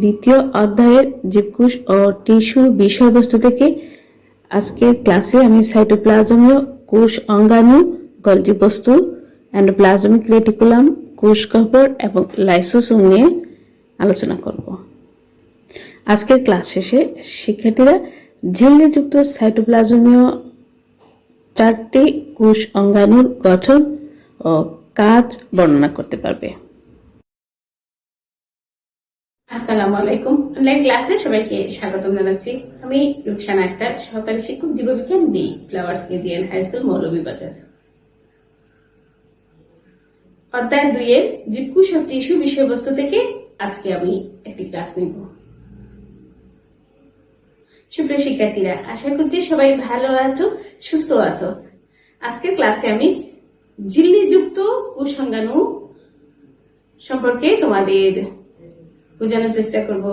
দ্বিতীয় অধ্যায়ের জীবকোষ ও টিস্যু বিষয়বস্তু থেকে আজকের ক্লাসে আমি সাইটোপ্লাজমীয় কোষ অঙ্গাণু, গলজি বস্তু, এন্ডোপ্লাজমিক রেটিকুলাম, কোষ গহ্বর এবং লাইসোসোম নিয়ে আলোচনা করব। আজকের ক্লাস শেষে শিক্ষার্থীরা ঝিল্লিযুক্ত সাইটোপ্লাজমীয় 4টি কোষ অঙ্গাণুর গঠন ও কাজ বর্ণনা করতে পারবে। আসসালামু আলাইকুম। অনলাইন ক্লাসে সবাইকে স্বাগতম জানাচ্ছি। আমি রুকসানা আক্তার, সহকারী শিক্ষক, জীববিজ্ঞান B, flowers KGN high school, Moulvibazar. অধ্যায় 2 এর জীবকোষ ও টিস্যু বিষয়বস্তু থেকে আজকে আমি একটি ক্লাস নেব। সুপ্রিয় শিক্ষার্থীরা, আশা করছি সবাই ভালো আছো, সুস্থ আছো। আজকের ক্লাসে আমি ঝিল্লিযুক্ত কোষ অঙ্গাণু সম্পর্কে তোমাদের বোঝানোর চেষ্টা করব,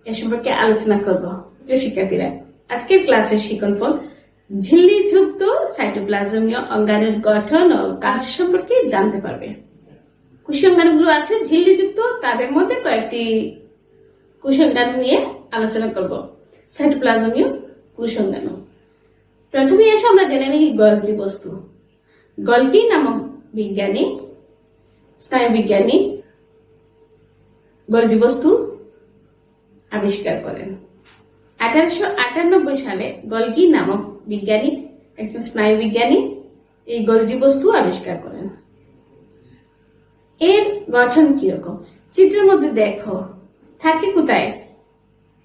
এ সম্পর্কে আলোচনা করব। প্রিয় শিক্ষার্থীরা, আজকের ক্লাসের শিক্ষণফল ঝিল্লিযুক্ত সাইটোপ্লাজমীয় অঙ্গাণুর গঠন ও কাজ সম্পর্কে জানতে পারবে। কোষ অঙ্গাণুগুলো আছে ঝিল্লিযুক্ত, তাদের মধ্যে কয়েকটি কোষ অঙ্গাণু নিয়ে আলোচনা করব। সাইটোপ্লাজমীয় কোষ অঙ্গাণু। প্রথমে এসে আমরা জেনে নিই গলজি বস্তু। গলগি নামক বিজ্ঞানী, স্নায়ুবিজ্ঞানী গলজি বস্তু আবিষ্কার করেন। 1898 সালে গলগি নামক বিজ্ঞানী, একজন স্নায়ুবিজ্ঞানী, এই গলজি বস্তু আবিষ্কার করেন। এর গঠন কিরকম চিত্রের মধ্যে দেখো। থাকে কোথায়?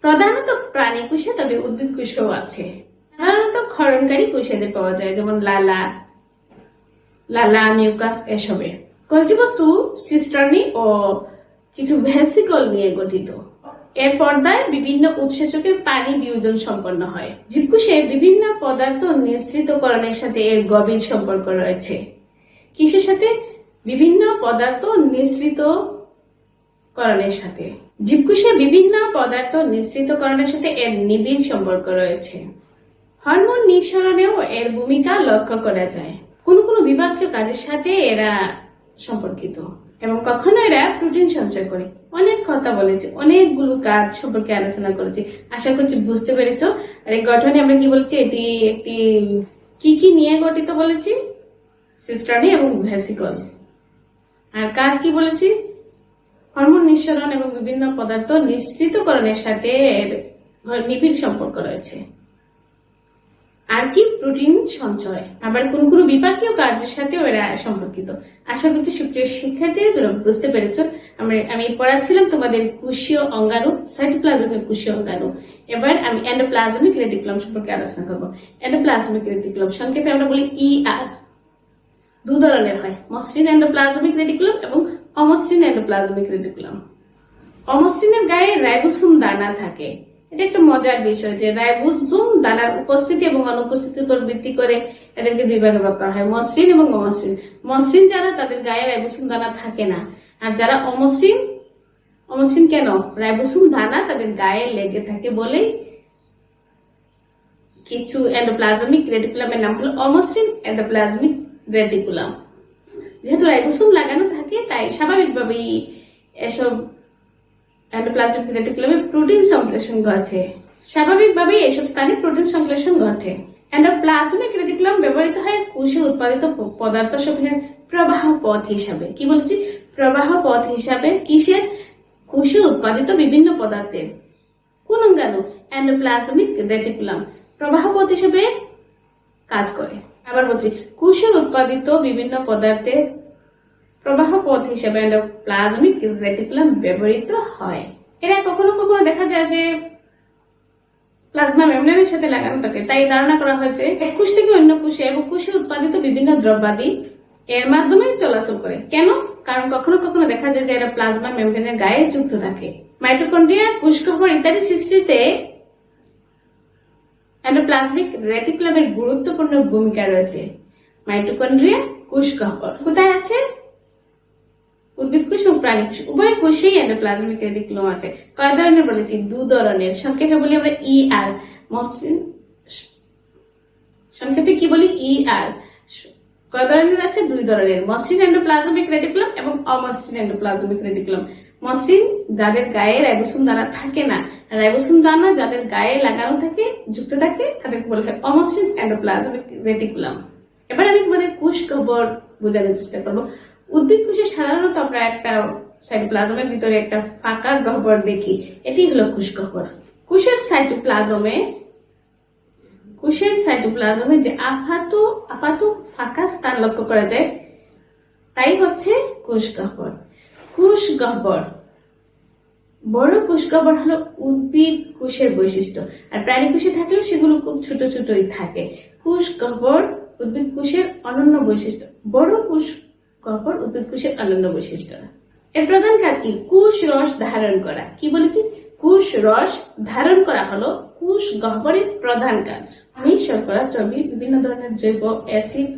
প্রধানত প্রাণী কোষে, তবে উদ্ভিদ কোষও আছে। সাধারণত ক্ষরণকারী কোষেদের পাওয়া যায়, যেমন লালা, মিউকাস এসবে। গলজি বস্তু সিস্টার্নি ও কিছু ভেসিকল নিয়ে গঠিত। এর পর্দায় বিভিন্ন উৎসেচকের পানি বিয়োজন সম্পন্ন হয়। জীবকোষে বিভিন্ন পদার্থ নিঃসৃতকরণের সাথে এর গভীর সম্পর্ক রয়েছে। কিসের সাথে? বিভিন্ন পদার্থ নিঃসৃতকরণের সাথে। জীবকোষে বিভিন্ন পদার্থ নিঃসৃতকরণের সাথে এর নিবিড় সম্পর্ক রয়েছে। হরমোন নিঃসরণেও এর ভূমিকা লক্ষ্য করা যায়। কোনো কোনো বিভাগীয় কাজের সাথে এরা সম্পর্কিত, এবং কখনো এরা প্রোটিন সঞ্চয় করে। অনেক কথা বলেছে, অনেকগুলো কাজ সম্পর্কে আলোচনা করেছি। আশা করছি বুঝতে পেরেছ। আর এই গঠনে আমরা কি বলছি, এটি একটি কি নিয়ে গঠিত বলেছি? সিস্টার্নি এবং ভেসিকল। আর কাজ কি বলেছি? হরমোন নিঃসরণ এবং বিভিন্ন পদার্থ নিঃসৃতকরণের সাথে এর নিবিড় সম্পর্ক রয়েছে। আর কি? প্রোটিন সঞ্চয়। আবার কোন কোন বিপাকীয় কার্যের সাথেও এরা সম্পর্কিত। আশা করছি সুপ্রিয় শিক্ষার্থীরা তোমরা বুঝতে পেরেছ। আমি পড়াচ্ছিলাম তোমাদের কোষীয় অঙ্গাণু, সাইটোপ্লাজমিক কোষীয় অঙ্গাণু। এবার আমি এন্ডোপ্লাজমিক রেটিকুলাম সম্পর্কে আলোচনা করব। এন্ডোপ্লাজমিক রেটিকুলাম সংক্ষেপে আমরা বলি ER। 2 ধরনের হয়, মসৃণ এন্ডোপ্লাজমিক রেটিকুলাম এবং অমসৃণ এন্ডোপ্লাজমিক রেটিকুলাম। অমসৃণের গায়ে রাইবোসোম দানা থাকে। এটা একটা মজার বিষয় যে রাইবোসোম দানার উপস্থিতি এবং অনুপস্থিতির উপর ভিত্তি করে এদেরকে 2 ভাগে ভাগ করা হয়, মসৃণ এবং অমসৃণ। মসৃণ যারা, তাদের গায়ে রাইবোসোম দানা থাকে না। আর যারা অমসৃণ কেন? রাইবোসোম দানা তাদের গায়ে লেগে থাকে বলেই কিছু এন্ডোপ্লাজমিক রেটিকুলামের নাম হলো অমসৃণ এন্ডোপ্লাজমিক রেটিকুলাম। যেহেতু রাইবোসোম লাগানো থাকে, তাই স্বাভাবিকভাবেই এসব এন্ডোপ্লাজমিক রেটিকুলামে প্রোটিন সংশ্লেষণ ঘটে। স্বাভাবিকভাবেই এসব স্থানে প্রোটিন সংশ্লেষণ ঘটে। এন্ডোপ্লাজমিক রেটিকুলাম ব্যবহৃত হয় কোষে উৎপাদিত পদার্থ সমূহের প্রবাহ পথ হিসাবে। কি বলছি? প্রবাহ পথ হিসাবে। কিসের? কোষে উৎপাদিত বিভিন্ন পদার্থের। কোন অঙ্গাণু? এন্ডোপ্লাজমিক রেটিকুলাম প্রবাহ পথ হিসেবে কাজ করে। আবার বলছি, কোষে উৎপাদিত বিভিন্ন পদার্থের প্রবাহ পথ হিসেবে এন্ডোপ্লাজমিক রেটিকুলাম ব্যবহৃত হয়। এরা কখনো কখনো দেখা যায় যে প্লাজমা মেমব্রেনের সাথে লাগানো থাকে, তাই ধারণা করা হয়েছে এক কোষ থেকে অন্য কোষে এবং কোষে উৎপাদিত বিভিন্ন দ্রব্যাদি এর মাধ্যমে চলাচল করে। কেন? কারণ কখনো কখনো দেখা যায় যে এরা প্লাজমা মেমব্রেনের গায়ে যুক্ত থাকে। মাইটোকন্ড্রিয়া, কোষ গহ্বর ইত্যাদি সৃষ্টিতে এন্ডোপ্লাজমিক রেটিকুলামের গুরুত্বপূর্ণ ভূমিকা রয়েছে। মাইটোকন্ড্রিয়া, কোষ গহ্বর কোথায় আছে? উদ্ভিদ কোষ এবং প্রাণী কোষ উভয় কোষেই এন্ডোপ্লাজমিক রেটিকুলাম আছে। কয় ধরনের বলেছি? 2 ধরনের। সংক্ষেপে বলি আমরা ER, মসৃণ। সংক্ষেপে কি বলি? ER। কয় ধরনের আছে? 2 ধরনের, মসৃণ এন্ডোপ্লাজমিক রেটিকুলাম এবং অমসৃণ এন্ডোপ্লাজমিক রেটিকুলাম। মসৃণ যাদের গায়ে রাইবোসোম দানা থাকে না, রাইবোসোম দানা যাদের গায়ে লাগানো থাকে, যুক্ত থাকে, তাদেরকে বলা হয় অমসৃণ এন্ডোপ্লাজমিক রেটিকুলাম। এবার আমি তোমাদের কোষ গহ্বর বোঝানোর চেষ্টা করবো। উদ্ভিদ কোষে সাধারণত আমরা একটা সাইটোপ্লাজমের ভিতরে একটা ফাঁকা গহ্বর দেখি, এটি হলো কোষ গহ্বর। কোষের সাইটোপ্লাজমে যে আপাত ফাঁকা স্থান লক্ষ্য করা যায় তাই হচ্ছে কোষ গহ্বর। কোষ গহ্বর, বড় কোষ গহ্বর হলো উদ্ভিদ কোষের বৈশিষ্ট্য, আর প্রাণী কোষে থাকলেও সেগুলো খুব ছোট ছোটই থাকে। কোষ গহ্বর উদ্ভিদ কোষের অনন্য বৈশিষ্ট্য, বড় কোষ গহ্বর উদ্ভিদ কোষের অনন্য বৈশিষ্ট্য। এর প্রধান কাজ কি? কোষ রস ধারণ করা। কি বলেছি? কোষ রস ধারণ করা হলো কোষ গহ্বরের প্রধান কাজ। আমিষ, শর্করা, চর্বি, বিভিন্ন ধরনের জৈব অ্যাসিড,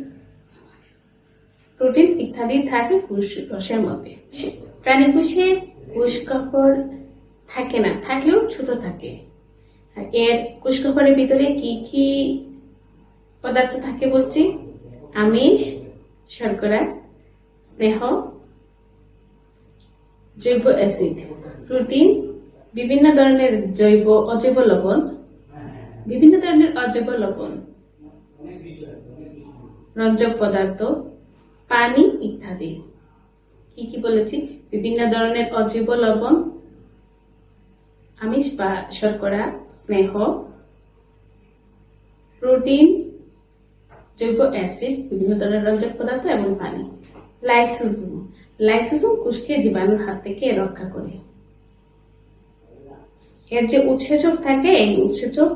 প্রোটিন ইত্যাদি থাকে কোষ রসের মধ্যে। প্রাণী কোষে কোষ গহ্বর থাকে না, থাকলেও ছোট থাকে। এর কোষ গহ্বরের ভিতরে কি কি পদার্থ থাকে বলছি? আমিষ, শর্করা, স্নেহ, জৈব অ্যাসিড, প্রোটিন, বিভিন্ন ধরনের অজৈব লবণ, রঞ্জক পদার্থ, পানি ইত্যাদি। কি কি বলেছি? বিভিন্ন ধরনের অজৈব লবণ, আমিষ বা শর্করা, স্নেহ, প্রোটিন, জৈব অ্যাসিড, বিভিন্ন ধরনের রঞ্জক পদার্থ এবং পানি। লাইসোজোম কোষকে জীবাণুর হাত থেকে রক্ষা করে। এর যে উৎসেচক থাকে, এই উৎসেচক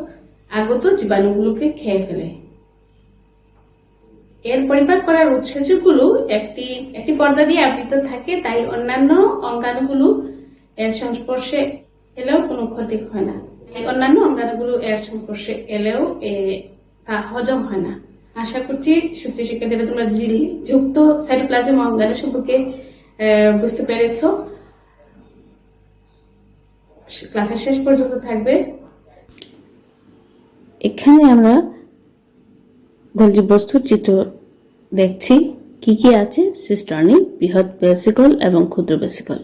আগত জীবাণুগুলোকে খেয়ে ফেলে। এর পরিপাক করার উৎসেচকগুলো একটি পর্দা দিয়ে আবৃত থাকে, তাই অন্যান্য অঙ্গাণুগুলো এর সংস্পর্শে এলেও কোনো ক্ষতি হয় না। অন্যান্য অঙ্গাণুগুলো এর সংস্পর্শে এলেও তা হজম হয় না। আশা করছি সুপ্রিয় শিক্ষার্থীরা তোমরা ঝিল্লি যুক্ত সাইটোপ্লাজম অঙ্গাণু সম্পর্কে বুঝতে পেরেছ। ক্লাসের শেষ পর্যন্ত থাকবে। এখানে আমরা গলজি বস্তুর চিত্র দেখছি। কি কি আছে? সিস্টার্নি, বৃহৎ ভেসিকল এবং ক্ষুদ্র ভেসিকল।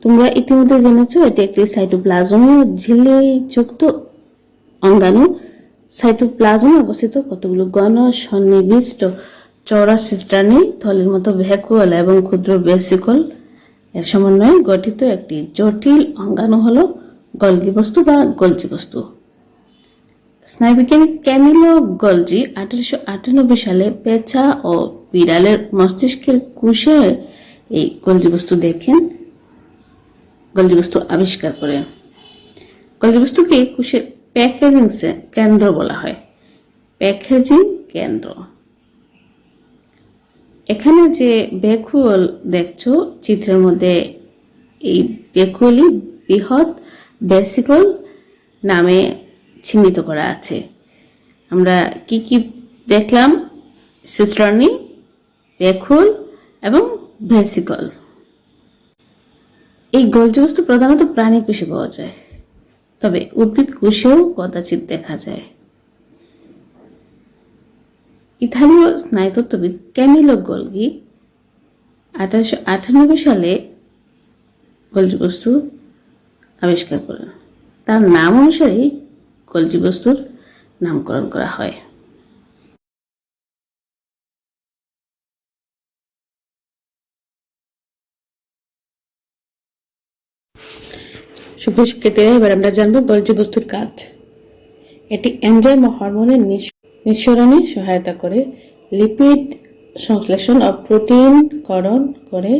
তোমরা ইতিমধ্যে জেনেছো এটি একটি সাইটোপ্লাজমীয় ঝিল্লি যুক্ত অঙ্গাণু। সাইটোপ্লাজমে অবস্থিত কতগুলো ঘন সন্নিবিষ্ট চওড়া সিস্টার্নি, থলের মতো ভ্যাকুয়াল এবং ক্ষুদ্র ভেসিকল এর সমন্বয়ে গঠিত একটি জটিল অঙ্গাণু হলো গলগি বস্তু বা গলজি বস্তু। স্নায়ুবিজ্ঞানী ক্যামিলো গলজি 1898 সালে পেঁচা ও বিড়ালের মস্তিষ্কের কোষে এই গলজি বস্তু দেখেন, গলজি বস্তু আবিষ্কার করেন। গলজি বস্তুকে কোষের প্যাকেজিং কেন্দ্র বলা হয়। প্যাকেজিং কেন্দ্র। এখানে যে ভ্যাকুয়াল দেখছো চিত্রের মধ্যে, এই ভ্যাকুয়ালই বৃহৎ ভেসিকল নামে চিহ্নিত করা আছে। আমরা কি কি দেখলাম? সিস্টার্নি, ভ্যাকুয়াল এবং ভেসিকল। এই গলজি বস্তু প্রধানত প্রাণী কোষে পাওয়া যায়, তবে উদ্ভিদ কোষেও কদাচিৎ দেখা যায়। ইতালীয় স্নায়ুতত্ত্ববিদ ক্যামিলো গলগি 1898 সালে গলজি বস্তু আবিষ্কার করেন। তার নাম অনুসারেই গলজি বস্তুর নামকরণ করা হয়। সুপ্রিয় শিক্ষার্থীরা, এবার আমরা জানবো গলজি বস্তুর কাজ। এটি এনজাইম ও হরমোনের নিঃসরণে সহায়তা করে, লিপিড সংশ্লেষণ ও প্রোটিন করণ করে,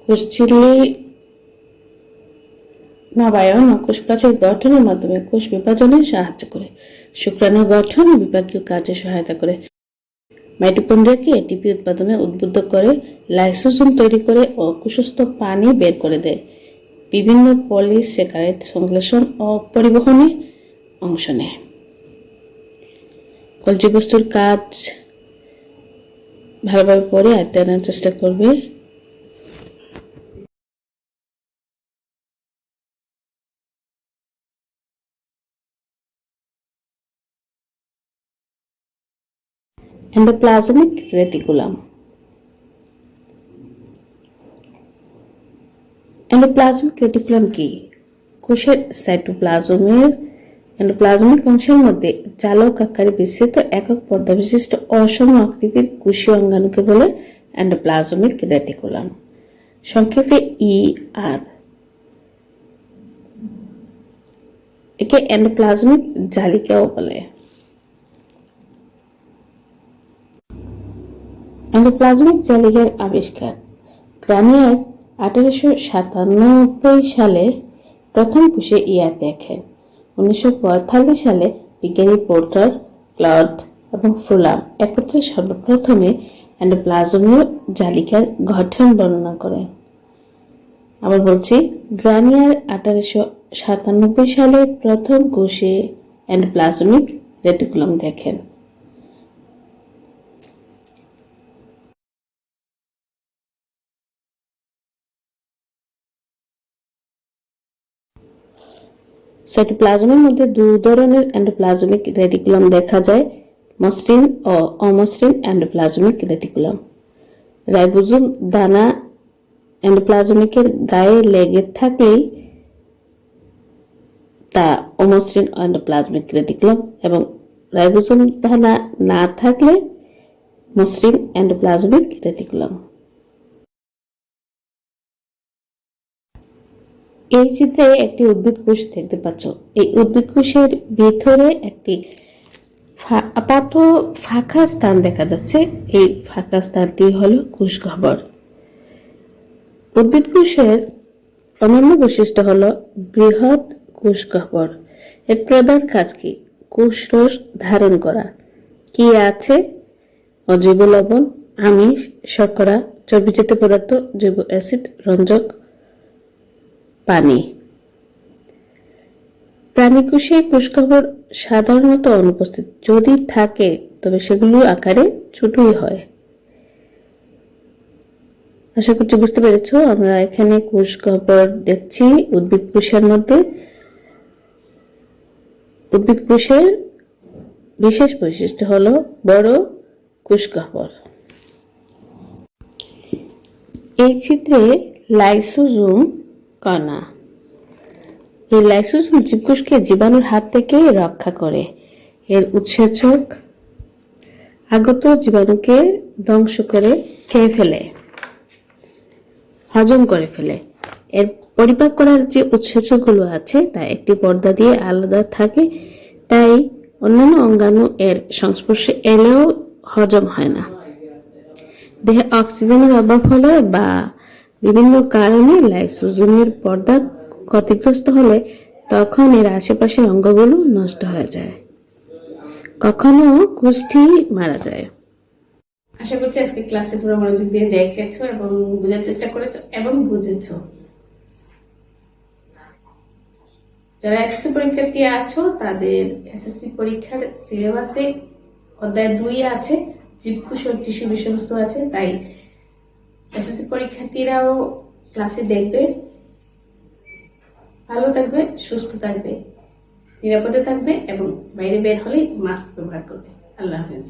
কোষঝিল্লি নবায়ন ও কোষপ্রাচীর গঠনের মাধ্যমে কোষ বিভাজনে সাহায্য করে, শুক্রাণু গঠন ও বিপাকীয় কাজে সহায়তা করে, মাইটোকন্ড্রিয়াকে এটিপি উৎপাদনে উদ্বুদ্ধ করে, লাইসোজোম তৈরি করে ও কোষস্থ পানি বের করে দেয়, বিভিন্ন পলিস্যাকারাইড সংশ্লেষণ ও পরিবহনে অংশ নেয়। গলজি বস্তুর কাজ ভালোভাবে পড়ে আয়ত্তে আনার চেষ্টা করবে। Endoplasmic reticulum. এন্ডোপ্লাজমিক রেটিকুলাম কি? কোষের সাইটোপ্লাজমের এন্ডোপ্লাজমিক অংশের মধ্যে জালক আকারে বিস্তৃত একক পর্দা বিশিষ্ট অসম আকৃতির কোষীয় অঙ্গাণুকে বলে এন্ডোপ্লাজমিক রেটিকুলাম, সংক্ষেপে ER। একে এন্ডোপ্লাজমিক জালিকাও বলে। এন্ডোপ্লাজমিক জালিকার আবিষ্কার। গ্রানিয়ার 1897 সালে প্রথম কোষে ইয়ার দেখেন। 1945 সালে বিজ্ঞানী পোর্টার, ক্লড এবং ফুলার একত্রে সর্বপ্রথমে এন্ডোপ্লাজমীয় জালিকার গঠন বর্ণনা করেন। আবার বলছি, গ্রানিয়ার 1897 সালে প্রথম কোষে এন্ডোপ্লাজমিক রেটিকুলাম দেখেন। সাইটোপ্লাজমের মধ্যে দুই ধরনের এন্ডোপ্লাজমিক রেটিকুলাম দেখা যায়, মসৃণ ও অমসৃণ এন্ডোপ্লাজমিক রেটিকুলাম। রাইবোজোম দানা এন্ডোপ্লাজমিকের গায়ে লেগে থাকলেই তা অমসৃণ এন্ডোপ্লাজমিক রেটিকুলাম এবং রাইবোজোম দানা না থাকলে মসৃণ এন্ডোপ্লাজমিক রেটিকুলাম। এই চিত্রে একটি উদ্ভিদ কোষ দেখতে পাচ্ছ। এই উদ্ভিদ কোষের ভিতরে একটি আপাত ফাঁকা স্থান দেখা যাচ্ছে। এই ফাঁকা স্থানটি হলো কোষগহ্বর। উদ্ভিদ কোষের অনন্য বৈশিষ্ট্য হলো বৃহৎ কোষগহ্বর। এর প্রধান কাজ কি? কোষরস ধারণ করা। কি আছে? অজৈব লবণ, আমিষ, শর্করা, চর্বিজাতীয় পদার্থ, জৈব অ্যাসিড, রঞ্জক, পানি। প্রাণীকোষে কোষগহ্বর সাধারণত অনুপস্থিত। যদি থাকে তবে সেগুলো আকারে ছোটই হয়। আশা করছি বুঝতে পেরেছ। আমরা এখানে কোষগহ্বর দেখছি উদ্ভিদ কোষের মধ্যে। উদ্ভিদ কোষের বিশেষ বৈশিষ্ট্য হলো বড় কোষগহ্বর। এই চিত্রে লাইসোজোম কণা। এই লাইসোজোম জীবকোষকে জীবাণুর হাত থেকে রক্ষা করে। এর উৎসেচক আগত জীবাণুকে ধ্বংস করে খেয়ে ফেলে, হজম করে ফেলে। এর পরিপাক করার যে উৎসেচকগুলো আছে তা একটি পর্দা দিয়ে আলাদা থাকে, তাই অন্যান্য অঙ্গাণু এর সংস্পর্শে এলেও হজম হয় না। দেহে অক্সিজেনের অভাব হলে বা বিভিন্ন কারণে লাইসোজোমের পর্দা ক্ষতিগ্রস্ত হলে তখন এর আশেপাশের অঙ্গগুলো নষ্ট হয়ে যায়, কখনো কোষটি মারা যায়। আশা করছি আজকে ক্লাসে পুরো মনোযোগ দিয়ে দেখেছো এবং বোঝার চেষ্টা করেছো এবং বুঝেছো। যারা এসএসসি পরীক্ষার্থী আছো তাদের এসএসসি পরীক্ষার সিলেবাসে অধ্যায় 2 আছে, জীবকোষ ও টিস্যু বিষয়বস্তু আছে, তাই এসএসসি পরীক্ষার্থীরাও ক্লাসে দেখবে। ভালো থাকবে, সুস্থ থাকবে, নিরাপদে থাকবে এবং বাইরে বের হলে মাস্ক ব্যবহার করবে। আল্লাহ হাফেজ।